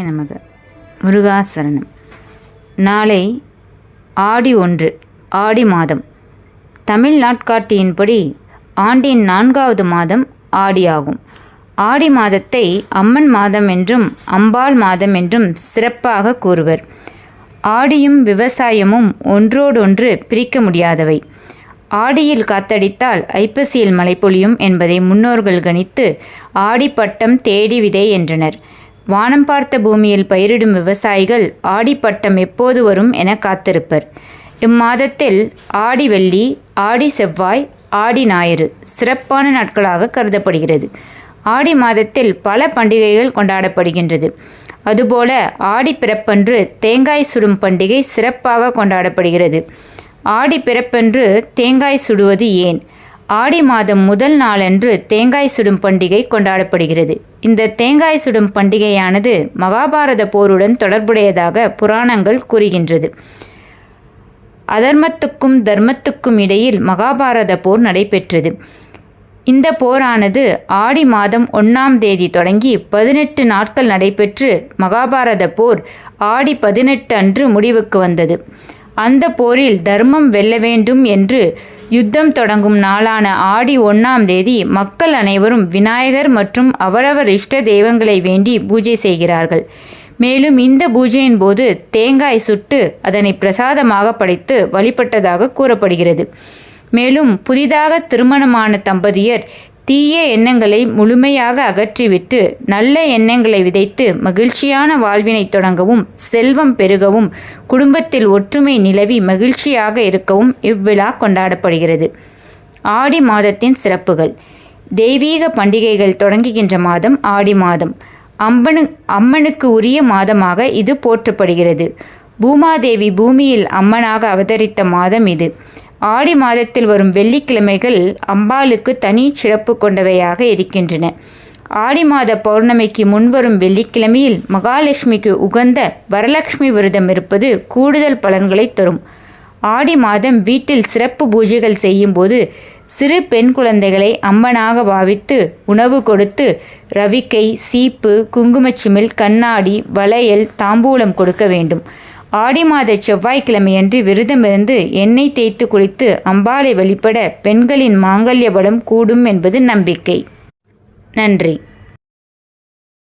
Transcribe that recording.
நமக. முருகாசரணம். நாளை ஆடி 1, ஆடி மாதம். தமிழ் நாட்காட்டியின்படி ஆண்டின் 4வது மாதம் ஆடியாகும். ஆடி மாதத்தை அம்மன் மாதம் என்றும் அம்பாள் மாதம் என்றும் சிறப்பாக கூறுவர். ஆடியும் விவசாயமும் ஒன்றோடொன்று பிரிக்க முடியாதவை. ஆடியில் காத்தடித்தால் ஐப்பசியில் மழை பொழியும் என்பதை முன்னோர்கள் கணித்து ஆடிப்பட்டம் தேடி விதை என்றனர். வானம் பார்த்த பூமியில் பயிரிடும் விவசாயிகள் ஆடிப்பட்டம் எப்போது வரும் என காத்திருப்பர். இம்மாதத்தில் ஆடி வெள்ளி, ஆடி செவ்வாய், ஆடி ஞாயிறு சிறப்பான நாட்களாக கருதப்படுகிறது. ஆடி மாதத்தில் பல பண்டிகைகள் கொண்டாடப்படுகின்றது. அதுபோல ஆடி பிறப்பன்று தேங்காய் சுடும் பண்டிகை சிறப்பாக கொண்டாடப்படுகிறது. ஆடி பிறப்பன்று தேங்காய் சுடுவது ஏன்? ஆடி மாதம் முதல் நாளன்று தேங்காய் சுடும் பண்டிகை கொண்டாடப்படுகிறது. இந்த தேங்காய் சுடும் பண்டிகையானது மகாபாரத போருடன் தொடர்புடையதாக புராணங்கள் கூறுகின்றது. அதர்மத்துக்கும் தர்மத்துக்கும் இடையில் மகாபாரத போர் நடைபெற்றது. இந்த போரானது ஆடி மாதம் 1ஆம் தேதி தொடங்கி 18 நாட்கள் நடைபெற்று மகாபாரத போர் ஆடி 18 அன்று முடிவுக்கு வந்தது. அந்த போரில் தர்மம் வெல்ல வேண்டும் என்று யுத்தம் தொடங்கும் நாளான ஆடி 1ஆம் தேதி மக்கள் அனைவரும் விநாயகர் மற்றும் அவரவர் இஷ்ட தெய்வங்களை வேண்டி பூஜை செய்கிறார்கள். மேலும் இந்த பூஜையின் போது தேங்காய் சுட்டு அதனை பிரசாதமாக படைத்து வழிபட்டதாக கூறப்படுகிறது. மேலும் புதிதாக திருமணமான தம்பதியர் தீய எண்ணங்களை முழுமையாக அகற்றிவிட்டு நல்ல எண்ணங்களை விதைத்து மகிழ்ச்சியான வாழ்வினை தொடங்கவும் செல்வம் பெருகவும் குடும்பத்தில் ஒற்றுமை நிலவி மகிழ்ச்சியாக இருக்கவும் இவ்விழா கொண்டாடப்படுகிறது. ஆடி மாதத்தின் சிறப்புகள். தெய்வீக பண்டிகைகள் தொடங்குகின்ற மாதம் ஆடி மாதம். அம்மனுக்கு உரிய மாதமாக இது போற்றப்படுகிறது. பூமாதேவி பூமியில் அம்மனாக அவதரித்த மாதம் இது. ஆடி மாதத்தில் வரும் வெள்ளிக்கிழமைகள் அம்பாளுக்கு தனி சிறப்பு கொண்டவையாக இருக்கின்றன. ஆடி மாத பௌர்ணமிக்கு முன்வரும் வெள்ளிக்கிழமையில் மகாலட்சுமிக்கு உகந்த வரலட்சுமி விரதம் இருப்பது கூடுதல் பலன்களை தரும். ஆடி மாதம் வீட்டில் சிறப்பு பூஜைகள் செய்யும்போது சிறு பெண் குழந்தைகளை அம்மனாக பாவித்து உணவு கொடுத்து ரவிக்கை, சீப்பு, குங்குமச்சிமிழ், கண்ணாடி, வளையல், தாம்பூலம் கொடுக்க வேண்டும். ஆடி மாத செவ்வாய்க்கிழமையன்று விரதமிருந்து எண்ணெய் தேய்த்து குளித்து அம்பாளை வழிபட பெண்களின் மாங்கல்ய பலம் கூடும் என்பது நம்பிக்கை. நன்றி.